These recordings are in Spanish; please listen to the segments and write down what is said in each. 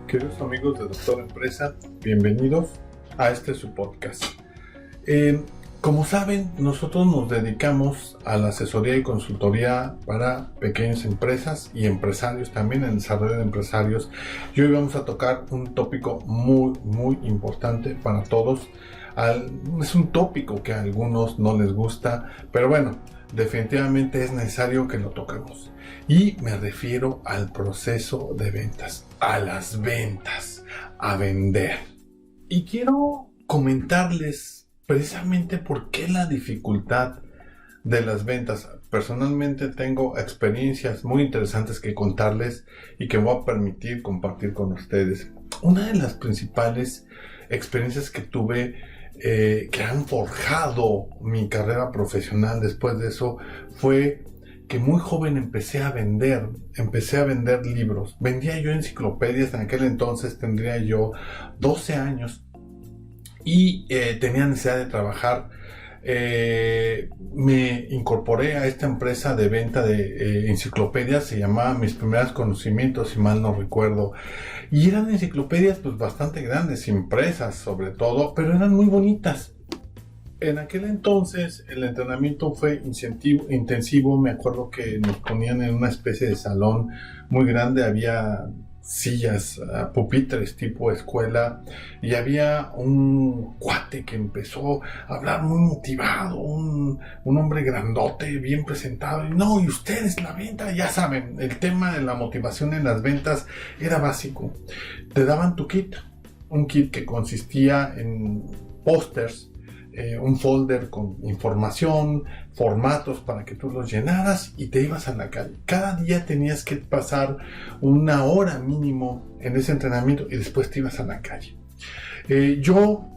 Queridos amigos de Doctor Empresa, bienvenidos a este su podcast. Como saben, nosotros nos dedicamos a la asesoría y consultoría para pequeñas empresas y empresarios, también en desarrollo de empresarios. Y hoy vamos a tocar un tópico muy importante para todos. Es un tópico que a algunos no les gusta, pero bueno, definitivamente es necesario que lo toquemos. Y me refiero al proceso de ventas, a las ventas, a vender. Y quiero comentarles precisamente por qué la dificultad de las ventas. Personalmente tengo experiencias muy interesantes que contarles y que voy a permitir compartir con ustedes. Una de las principales experiencias que tuve que han forjado mi carrera profesional después de eso fue que muy joven empecé a vender libros. Vendía yo enciclopedias. En aquel entonces tendría yo 12 años y tenía necesidad de trabajar. Me incorporé a esta empresa de venta de enciclopedias. Se llamaba Mis Primeros Conocimientos, si mal no recuerdo, y eran enciclopedias pues bastante grandes, impresas sobre todo, pero eran muy bonitas. En aquel entonces el entrenamiento fue intensivo. Me acuerdo que nos ponían en una especie de salón muy grande, había sillas, pupitres tipo escuela, y había un cuate que empezó a hablar muy motivado, un hombre grandote, bien presentado, y ustedes la venta, ya saben, el tema de la motivación en las ventas era básico. Te daban tu kit, un kit que consistía en pósters, un folder con información, formatos para que tú los llenaras y te ibas a la calle. Cada día tenías que pasar una hora mínimo en ese entrenamiento y después te ibas a la calle. Yo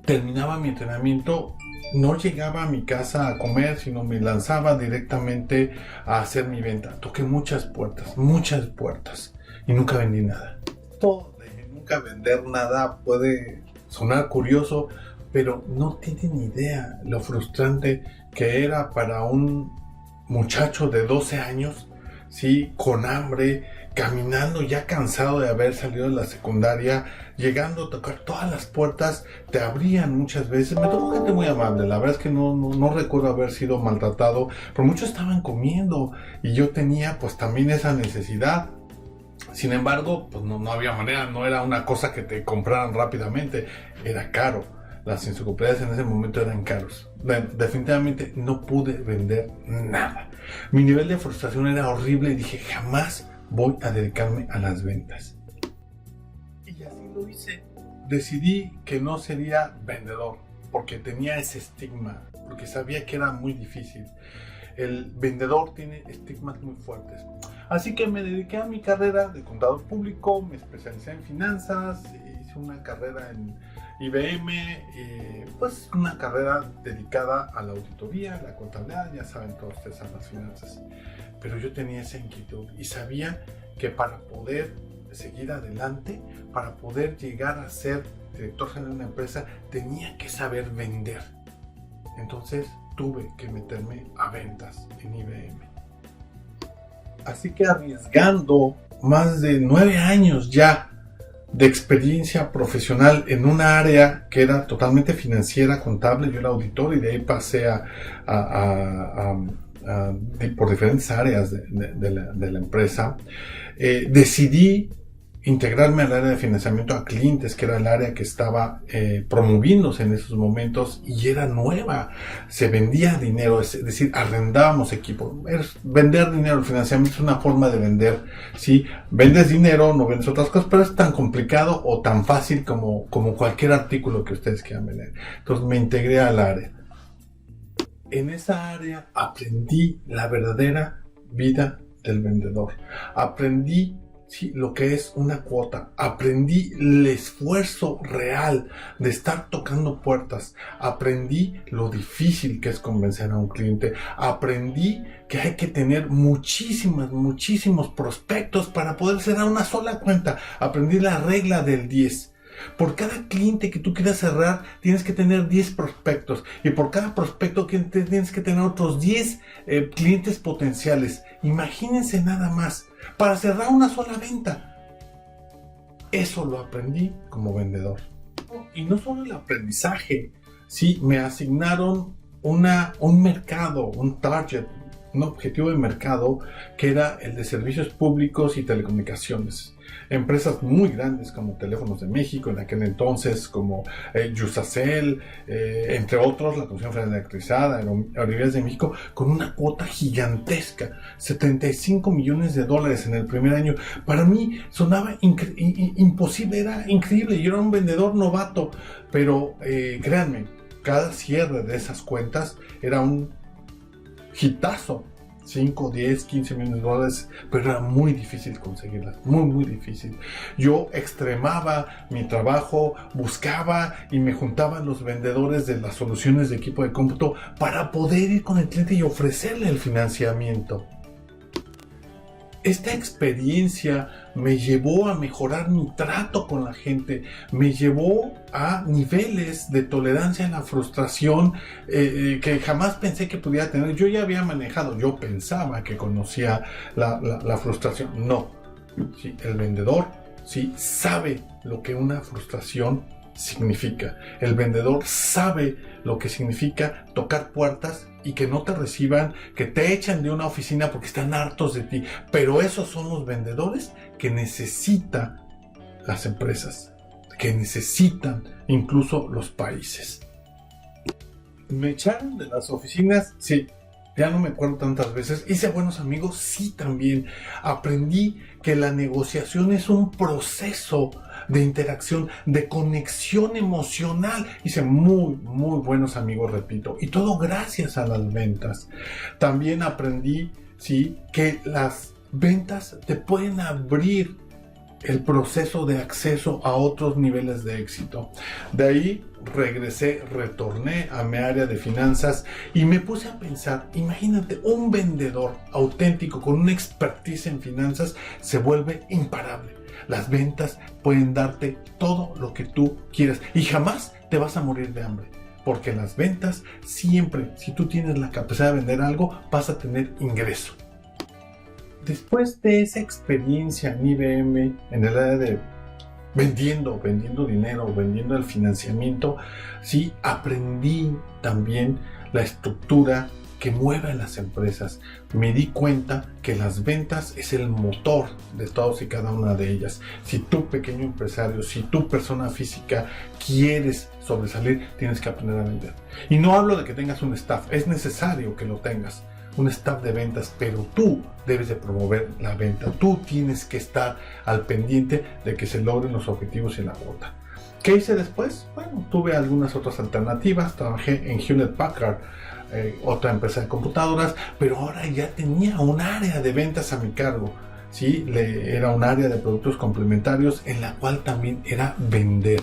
terminaba mi entrenamiento, no llegaba a mi casa a comer, sino me lanzaba directamente a hacer mi venta. Toqué muchas puertas y nunca vendí nada. Todo de nunca vender nada puede sonar curioso, pero no tienen idea lo frustrante que era para un muchacho de 12 años, ¿sí? Con hambre, caminando ya cansado de haber salido de la secundaria, llegando a tocar todas las puertas, te abrían muchas veces. Me tocó gente muy amable, la verdad es que no recuerdo haber sido maltratado, pero muchos estaban comiendo y yo tenía pues también esa necesidad. Sin embargo, pues no había manera, no era una cosa que te compraran rápidamente, era caro. Las enciclopedias en ese momento eran caros. Definitivamente no pude vender nada. Mi nivel de frustración era horrible y dije, jamás voy a dedicarme a las ventas. Y así lo hice. Decidí que no sería vendedor porque tenía ese estigma, porque sabía que era muy difícil. El vendedor tiene estigmas muy fuertes. Así que me dediqué a mi carrera de contador público, me especialicé en finanzas, hice una carrera en IBM, pues una carrera dedicada a la auditoría, la contabilidad, ya saben todos ustedes, a las finanzas. Pero yo tenía esa inquietud y sabía que para poder seguir adelante, para poder llegar a ser director general de una empresa, tenía que saber vender. Entonces tuve que meterme a ventas en IBM. Así que arriesgando más de 9 años ya de experiencia profesional en una área que era totalmente financiera, contable, yo era auditor y de ahí pasé por diferentes áreas de la empresa, decidí integrarme al área de financiamiento a clientes, que era el área que estaba promoviéndose en esos momentos y era nueva. Se vendía dinero, es decir, arrendábamos equipo. Vender dinero, el financiamiento es una forma de vender. ¿Sí? Vendes dinero, no vendes otras cosas, pero es tan complicado o tan fácil como cualquier artículo que ustedes quieran vender. Entonces me integré al área. En esa área aprendí la verdadera vida del vendedor. Aprendí lo que es una cuota. Aprendí el esfuerzo real de estar tocando puertas. Aprendí lo difícil que es convencer a un cliente. Aprendí que hay que tener muchísimos prospectos para poder cerrar una sola cuenta. Aprendí la regla del 10. Por cada cliente que tú quieras cerrar, tienes que tener 10 prospectos. Y por cada prospecto tienes que tener otros 10 clientes potenciales. Imagínense nada más, para cerrar una sola venta. Eso lo aprendí como vendedor. Y no solo el aprendizaje, sí, me asignaron un mercado, un target, un objetivo de mercado que era el de servicios públicos y telecomunicaciones. Empresas muy grandes como Teléfonos de México, en aquel entonces como Yusacel, entre otros, la Comisión Federal de Electricidad, Aerovías de México, con una cuota gigantesca, $75 millones en el primer año. Para mí sonaba imposible, era increíble. Yo era un vendedor novato, pero créanme, cada cierre de esas cuentas era un hitazo. 5, 10, 15 millones de dólares, pero era muy difícil conseguirlas, muy difícil. Yo extremaba mi trabajo, buscaba y me juntaba a los vendedores de las soluciones de equipo de cómputo para poder ir con el cliente y ofrecerle el financiamiento. Esta experiencia me llevó a mejorar mi trato con la gente, me llevó a niveles de tolerancia a la frustración que jamás pensé que pudiera tener. Yo ya había manejado, yo pensaba que conocía la frustración. No, sí, el vendedor sí sabe lo que una frustración significa. El vendedor sabe lo que significa tocar puertas y que no te reciban, que te echan de una oficina porque están hartos de ti. Pero esos son los vendedores que necesitan las empresas, que necesitan incluso los países. ¿Me echaron de las oficinas? Sí. Ya no me acuerdo tantas veces. Hice buenos amigos, sí, también. Aprendí que la negociación es un proceso de interacción, de conexión emocional. Hice muy buenos amigos, repito. Y todo gracias a las ventas. También aprendí, sí, que las ventas te pueden abrir el proceso de acceso a otros niveles de éxito. De ahí retorné a mi área de finanzas y me puse a pensar, imagínate, un vendedor auténtico con una expertise en finanzas se vuelve imparable. Las ventas pueden darte todo lo que tú quieras y jamás te vas a morir de hambre. Porque en las ventas siempre, si tú tienes la capacidad de vender algo, vas a tener ingreso. Después de esa experiencia en IBM, en el área de vendiendo dinero, vendiendo el financiamiento, sí, aprendí también la estructura que mueve a las empresas. Me di cuenta que las ventas es el motor de todas y cada una de ellas. Si tú, pequeño empresario, si tú, persona física, quieres sobresalir, tienes que aprender a vender. Y no hablo de que tengas un staff, es necesario que lo tengas, un staff de ventas, pero tú debes de promover la venta. Tú tienes que estar al pendiente de que se logren los objetivos en la cuota. ¿Qué hice después? Bueno, tuve algunas otras alternativas. Trabajé en Hewlett Packard, otra empresa de computadoras, pero ahora ya tenía un área de ventas a mi cargo. ¿Sí? Era un área de productos complementarios en la cual también era vender.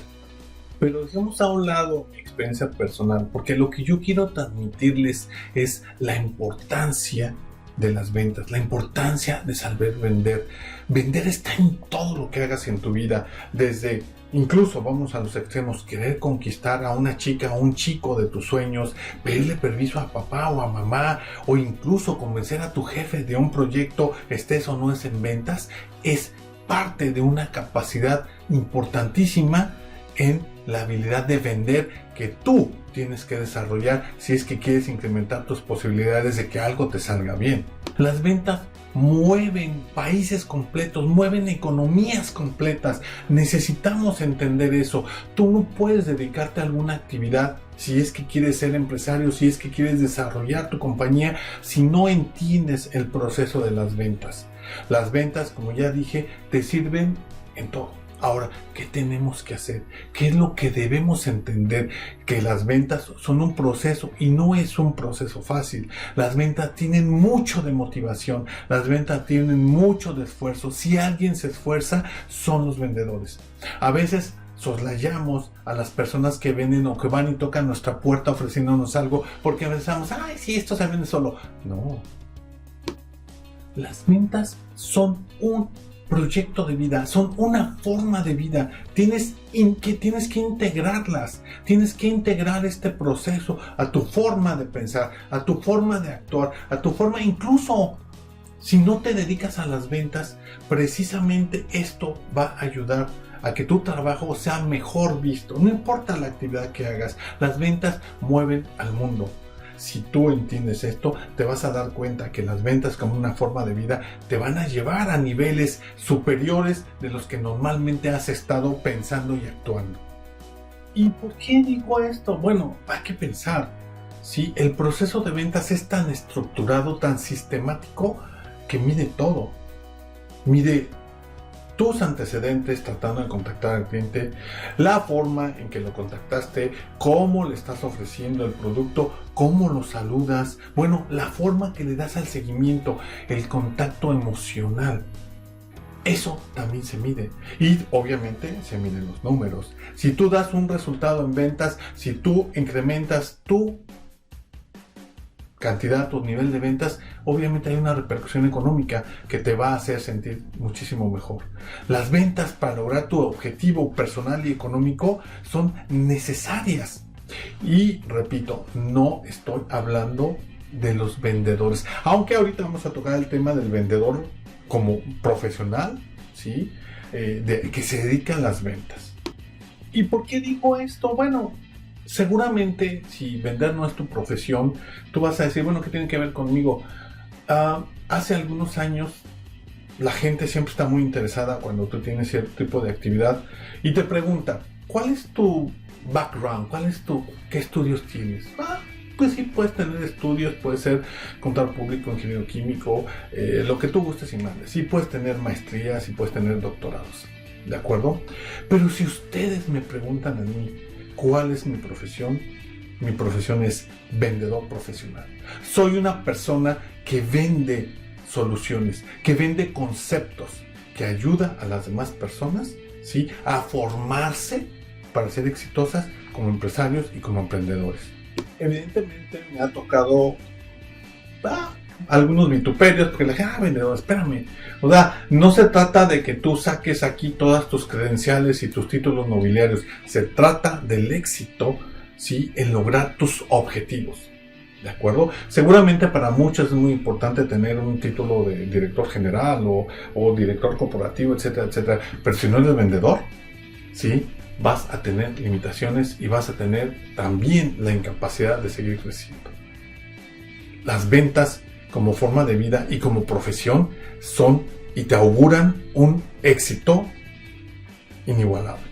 Pero dejemos a un lado mi experiencia personal, porque lo que yo quiero transmitirles es la importancia de las ventas, la importancia de saber vender. Vender está en todo lo que hagas en tu vida, desde incluso, vamos a los extremos, querer conquistar a una chica o un chico de tus sueños, pedirle permiso a papá o a mamá, o incluso convencer a tu jefe de un proyecto, estés o no es en ventas, es parte de una capacidad importantísima en la habilidad de vender que tú tienes que desarrollar si es que quieres incrementar tus posibilidades de que algo te salga bien. Las ventas mueven países completos, mueven economías completas. Necesitamos entender eso. Tú no puedes dedicarte a alguna actividad si es que quieres ser empresario, si es que quieres desarrollar tu compañía, si no entiendes el proceso de las ventas. Las ventas, como ya dije, te sirven en todo. Ahora, ¿qué tenemos que hacer? ¿Qué es lo que debemos entender? Que las ventas son un proceso y no es un proceso fácil. Las ventas tienen mucho de motivación, las ventas tienen mucho de esfuerzo. Si alguien se esfuerza, son los vendedores. A veces soslayamos a las personas que venden o que van y tocan nuestra puerta ofreciéndonos algo porque pensamos, ay, sí, esto se vende solo. No. Las ventas son un proyecto de vida, son una forma de vida. Tienes que integrarlas, tienes que integrar este proceso a tu forma de pensar, a tu forma de actuar, a tu forma, incluso si no te dedicas a las ventas, precisamente esto va a ayudar a que tu trabajo sea mejor visto. No importa la actividad que hagas, las ventas mueven al mundo. Si tú entiendes esto, te vas a dar cuenta que las ventas como una forma de vida te van a llevar a niveles superiores de los que normalmente has estado pensando y actuando. ¿Y por qué digo esto? Bueno, hay que pensar. ¿Sí? El proceso de ventas es tan estructurado, tan sistemático, que mide todo. Mide tus antecedentes tratando de contactar al cliente, la forma en que lo contactaste, cómo le estás ofreciendo el producto, cómo lo saludas, bueno, la forma que le das al seguimiento, el contacto emocional. Eso también se mide y obviamente se miden los números. Si tú das un resultado en ventas, si tú incrementas tu cantidad, tu nivel de ventas, obviamente hay una repercusión económica que te va a hacer sentir muchísimo mejor. Las ventas para lograr tu objetivo personal y económico son necesarias. Y repito, no estoy hablando de los vendedores, aunque ahorita vamos a tocar el tema del vendedor como profesional, ¿sí? Que se dedica a las ventas. ¿Y por qué digo esto? Bueno, seguramente si vender no es tu profesión, tú vas a decir, bueno, ¿qué tiene que ver conmigo? Hace algunos años la gente siempre está muy interesada cuando tú tienes cierto tipo de actividad y te pregunta, ¿cuál es tu background? ¿Qué estudios tienes? Pues sí, puedes tener estudios, puedes ser contador público, ingeniero químico, lo que tú gustes y mandes. Sí puedes tener maestrías, sí puedes tener doctorados, ¿de acuerdo? Pero si ustedes me preguntan a mí, ¿cuál es mi profesión? Mi profesión es vendedor profesional. Soy una persona que vende soluciones, que vende conceptos, que ayuda a las demás personas, ¿sí?, a formarse para ser exitosas como empresarios y como emprendedores. Evidentemente me ha tocado algunos vituperios, porque le dije, vendedor, espérame. O sea, no se trata de que tú saques aquí todas tus credenciales y tus títulos nobiliarios. Se trata del éxito, ¿sí?, en lograr tus objetivos. ¿De acuerdo? Seguramente para muchos es muy importante tener un título de director general o director corporativo, etcétera, etcétera. Pero si no eres vendedor, ¿sí?, vas a tener limitaciones y vas a tener también la incapacidad de seguir creciendo. Las ventas como forma de vida y como profesión son y te auguran un éxito inigualable.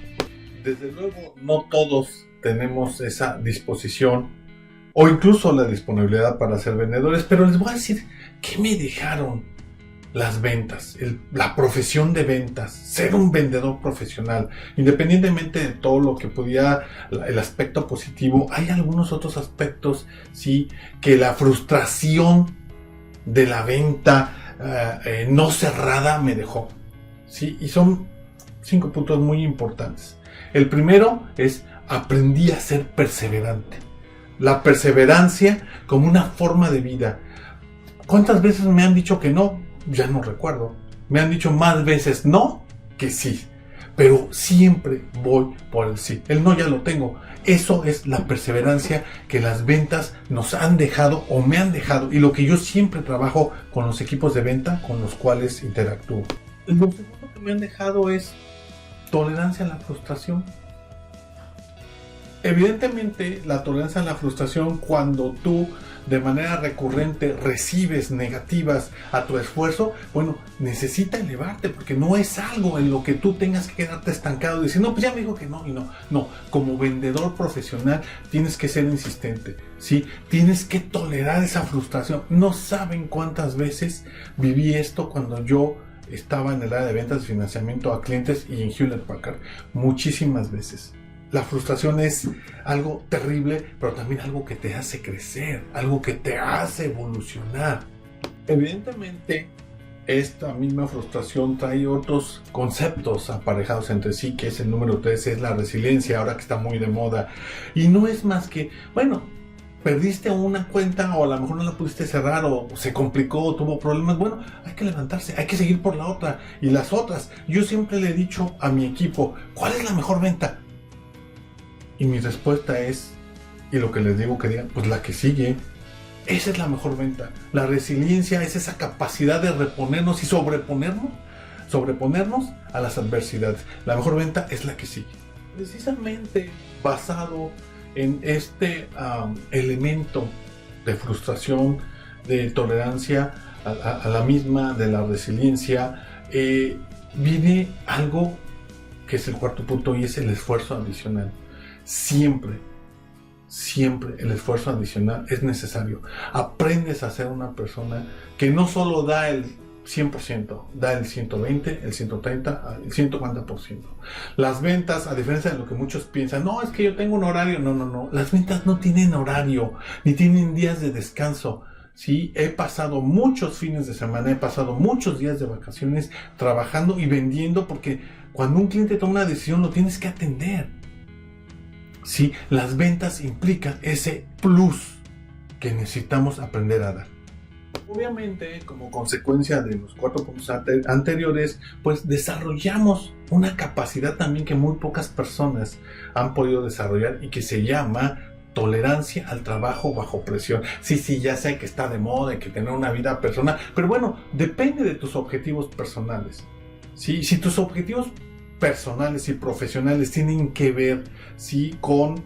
Desde luego, no todos tenemos esa disposición o incluso la disponibilidad para ser vendedores, pero les voy a decir qué me dejaron las ventas, la profesión de ventas, ser un vendedor profesional. Independientemente de todo lo que pudiera, el aspecto positivo, hay algunos otros aspectos, sí, que la frustración de la venta no cerrada me dejó, sí, y son 5 puntos muy importantes. El primero es: aprendí a ser perseverante. La perseverancia como una forma de vida. ¿Cuántas veces me han dicho que no? Ya no recuerdo. Me han dicho más veces no que sí, pero siempre voy por el sí. El no ya lo tengo. Eso es la perseverancia que las ventas nos han dejado o me han dejado, y lo que yo siempre trabajo con los equipos de venta con los cuales interactúo. Lo segundo que me han dejado es tolerancia a la frustración. Evidentemente, la tolerancia a la frustración, cuando tú de manera recurrente recibes negativas a tu esfuerzo, bueno, necesita elevarte, porque no es algo en lo que tú tengas que quedarte estancado y decir, no, pues ya me dijo que no, y no. No, como vendedor profesional tienes que ser insistente, ¿sí? Tienes que tolerar esa frustración. No saben cuántas veces viví esto cuando yo estaba en el área de ventas y financiamiento a clientes y en Hewlett Packard. Muchísimas veces. La frustración es algo terrible, pero también algo que te hace crecer, algo que te hace evolucionar. Evidentemente, esta misma frustración trae otros conceptos aparejados entre sí, que es el número 3, es la resiliencia, ahora que está muy de moda. Y no es más que, bueno, perdiste una cuenta o a lo mejor no la pudiste cerrar o se complicó o tuvo problemas, bueno, hay que levantarse, hay que seguir por la otra y las otras. Yo siempre le he dicho a mi equipo, ¿cuál es la mejor venta? Y mi respuesta es, y lo que les digo que digan, pues la que sigue. Esa es la mejor venta. La resiliencia es esa capacidad de reponernos y sobreponernos a las adversidades. La mejor venta es la que sigue. Precisamente basado en este elemento de frustración, de tolerancia a la misma, de la resiliencia, viene algo que es el cuarto punto y es el esfuerzo adicional. Siempre el esfuerzo adicional es necesario. Aprendes a ser una persona que no solo da el 100%, da el 120, el 130, el 140%. Las ventas, a diferencia de lo que muchos piensan, no, es que yo tengo un horario. No. Las ventas no tienen horario, ni tienen días de descanso. Sí, he pasado muchos fines de semana, he pasado muchos días de vacaciones trabajando y vendiendo, porque cuando un cliente toma una decisión lo tienes que atender. Sí, las ventas implican ese plus que necesitamos aprender a dar. Obviamente, como consecuencia de los 4 puntos anteriores, pues desarrollamos una capacidad también que muy pocas personas han podido desarrollar y que se llama tolerancia al trabajo bajo presión. Sí, ya sé que está de moda y que tener una vida personal, pero bueno, depende de tus objetivos personales. ¿Sí? Si tus objetivos personales y profesionales tienen que ver, ¿sí?, con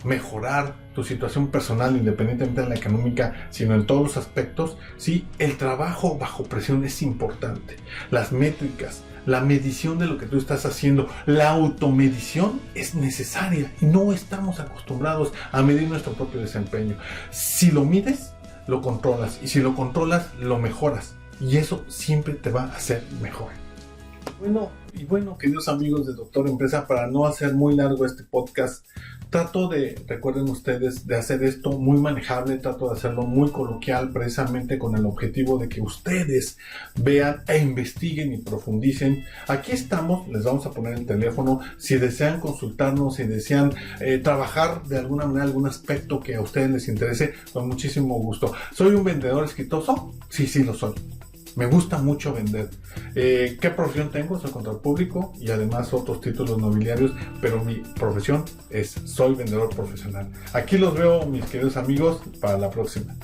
mejorar tu situación personal independientemente de la económica, sino en todos los aspectos, ¿sí?, el trabajo bajo presión es importante. Las métricas, la medición de lo que tú estás haciendo, la automedición es necesaria y no estamos acostumbrados a medir nuestro propio desempeño. Si lo mides, lo controlas, y si lo controlas, lo mejoras, y eso siempre te va a hacer mejor. Bueno, queridos amigos de Doctor Empresa, para no hacer muy largo este podcast, recuerden ustedes, de hacer esto muy manejable, trato de hacerlo muy coloquial, precisamente con el objetivo de que ustedes vean e investiguen y profundicen. Aquí estamos, les vamos a poner el teléfono, si desean consultarnos, si desean trabajar de alguna manera algún aspecto que a ustedes les interese, con muchísimo gusto. ¿Soy un vendedor exitoso? Sí, lo soy. Me gusta mucho vender. ¿Qué profesión tengo? Soy contador público y además otros títulos nobiliarios, pero mi profesión soy vendedor profesional. Aquí los veo, mis queridos amigos, para la próxima.